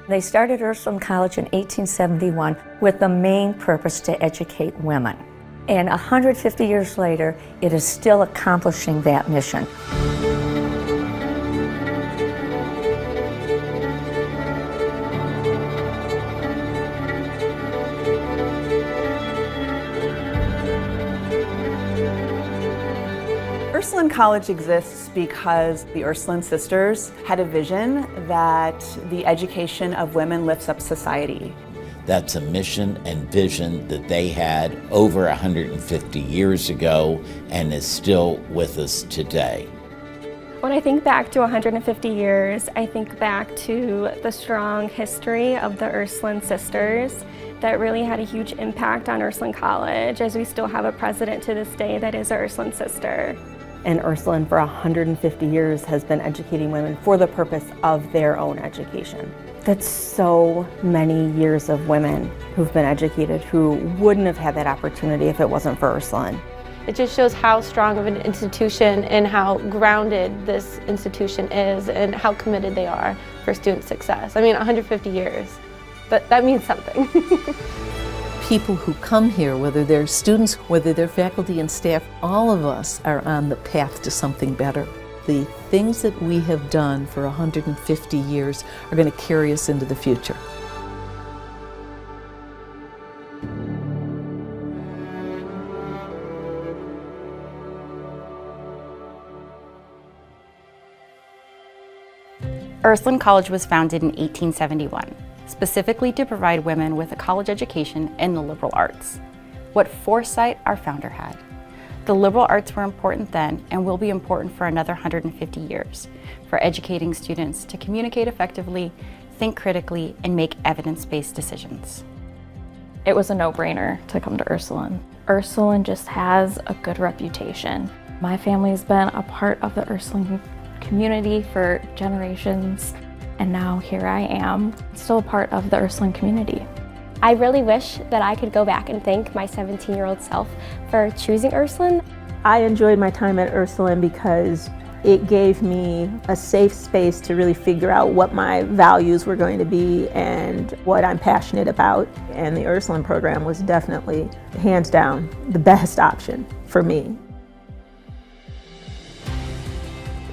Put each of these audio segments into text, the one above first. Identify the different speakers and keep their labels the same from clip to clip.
Speaker 1: They started Ursuline College in 1871 with the main purpose to educate women. And 150 years later, it is still accomplishing that mission.
Speaker 2: Ursuline College exists because the Ursuline sisters had a vision that the education of women lifts up society.
Speaker 3: That's a mission and vision that they had over 150 years ago and is still with us today.
Speaker 4: When I think back to 150 years, I think back to the strong history of the Ursuline sisters that really had a huge impact on Ursuline College, as we still have a president to this day that is an Ursuline sister.
Speaker 5: And Ursuline for 150 years has been educating women for the purpose of their own education. That's so many years of women who've been educated who wouldn't have had that opportunity if it wasn't for Ursuline.
Speaker 6: It just shows how strong of an institution and how grounded this institution is and how committed they are for student success. I mean, 150 years, that means something.
Speaker 7: People who come here, whether they're students, whether they're faculty and staff, all of us are on the path to something better. The things that we have done for 150 years are going to carry us into the future.
Speaker 8: Ursuline College was founded in 1871, specifically to provide women with a college education in the liberal arts. What foresight our founder had. The liberal arts were important then and will be important for another 150 years for educating students to communicate effectively, think critically, and make evidence-based decisions.
Speaker 4: It was a no-brainer to come to Ursuline. Ursuline just has a good reputation. My family's been a part of the Ursuline community for generations, and now here I am, still a part of the Ursuline community.
Speaker 9: I really wish that I could go back and thank my 17-year-old self for choosing Ursuline.
Speaker 10: I enjoyed my time at Ursuline because it gave me a safe space to really figure out what my values were going to be and what I'm passionate about. And the Ursuline program was definitely, hands down, the best option for me.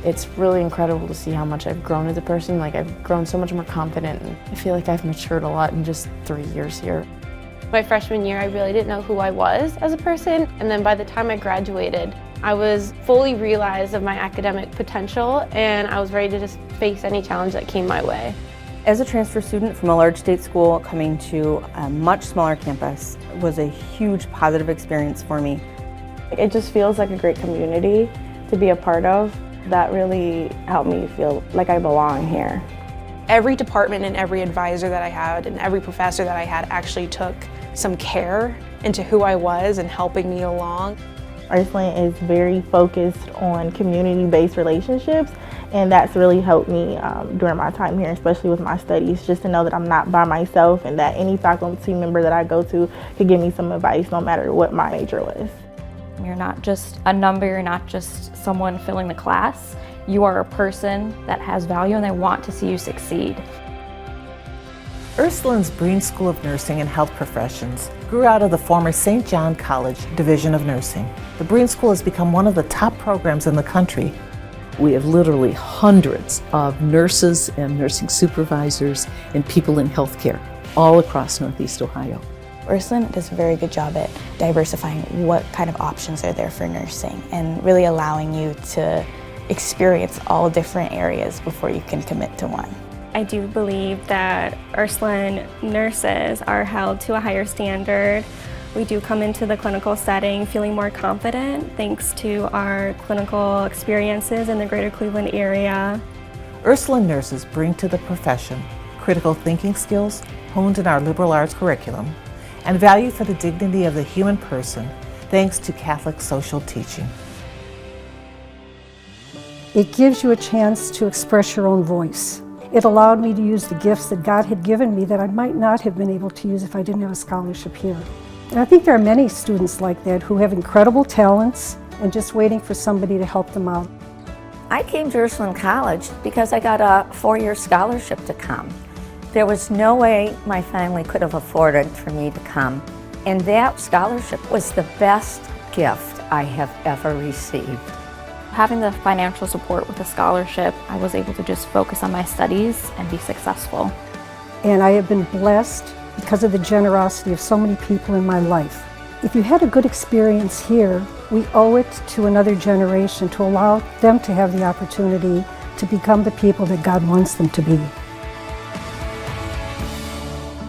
Speaker 11: It's really incredible to see how much I've grown as a person. Like, I've grown so much more confident, and I feel like I've matured a lot in just 3 years here.
Speaker 6: My freshman year, I really didn't know who I was as a person, and then by the time I graduated, I was fully realized of my academic potential, and I was ready to just face any challenge that came my way.
Speaker 5: As a transfer student from a large state school coming to a much smaller campus was a huge positive experience for me.
Speaker 11: It just feels like a great community to be a part of. That really helped me feel like I belong here.
Speaker 12: Every department and every advisor that I had and every professor that I had actually took some care into who I was and helping me along.
Speaker 13: Ursuline is very focused on community-based relationships, and that's really helped me during my time here, especially with my studies, just to know that I'm not by myself and that any faculty member that I go to could give me some advice no matter what my major was.
Speaker 4: You're not just a number, you're not just someone filling the class. You are a person that has value and they want to see you succeed.
Speaker 14: Ursuline's Breen School of Nursing and Health Professions grew out of the former St. John College Division of Nursing. The Breen School has become one of the top programs in the country.
Speaker 7: We have literally hundreds of nurses and nursing supervisors and people in healthcare all across Northeast Ohio.
Speaker 15: Ursuline does a very good job at diversifying what kind of options are there for nursing and really allowing you to experience all different areas before you can commit to one.
Speaker 4: I do believe that Ursuline nurses are held to a higher standard. We do come into the clinical setting feeling more confident thanks to our clinical experiences in the greater Cleveland area.
Speaker 14: Ursuline nurses bring to the profession critical thinking skills honed in our liberal arts curriculum and value for the dignity of the human person, thanks to Catholic social teaching.
Speaker 16: It gives you a chance to express your own voice. It allowed me to use the gifts that God had given me that I might not have been able to use if I didn't have a scholarship here. And I think there are many students like that who have incredible talents and just waiting for somebody to help them out.
Speaker 1: I came to Ursuline College because I got a 4-year scholarship to come. There was no way my family could have afforded for me to come. And that scholarship was the best gift I have ever received.
Speaker 4: Having the financial support with a scholarship, I was able to just focus on my studies and be successful.
Speaker 16: And I have been blessed because of the generosity of so many people in my life. If you had a good experience here, we owe it to another generation to allow them to have the opportunity to become the people that God wants them to be.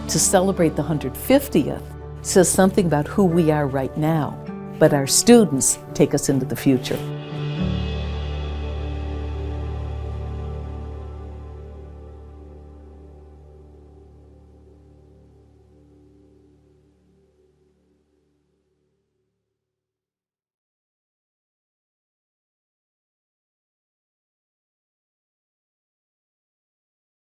Speaker 7: To celebrate the 150th says something about who we are right now, but our students take us into the future.